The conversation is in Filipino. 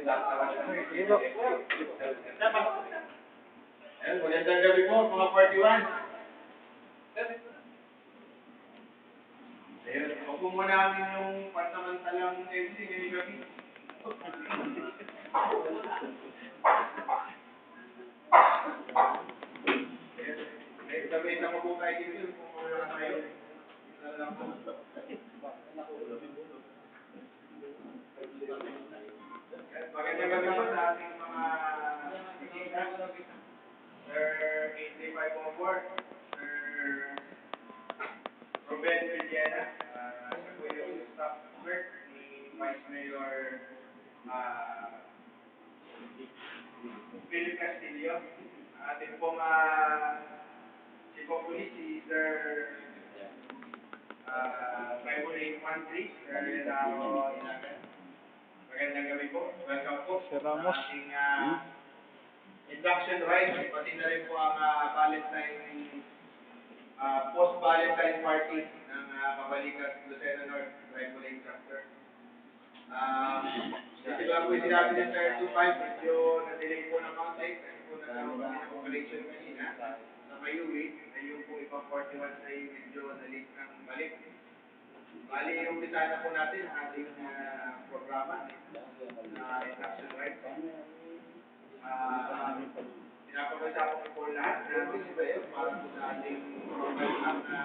Ayan, magandang gabi po, mga 41. Ayun, huwag po muna namin yung pansamantalang MC ngayong gabi. Ayun, gabi na po tayo dito kung wala tayo. Isa lang po. Magandang gabi po sa ating mga bisita. Sir 8504, Sir Ruben Villena, siya po yung staff member ni Vice Mayor Philip Castillo. Ating pong si Populi, si Sir Tribune 813, Sir Renaro Inagan. Magandang gabi po. Welcome po Sir Ramos. sa ating induction rite, pati na rin po ang Valentine, post-Valentine party ng Kabalikat Lucena North Tribune Chapter. Kasi lang po yung sinabi niya Sir 25, medyo na-delay po ng mga site kasi po nagkaroon kami ng operation kanina sa Mayuwi, na yung po ibang 41 ay medyo na-late ng balik. Bali, umpisa na po natin ang ating programa na induction rite. Pinapag-usapan ko po lahat na bisita para po sa ating program na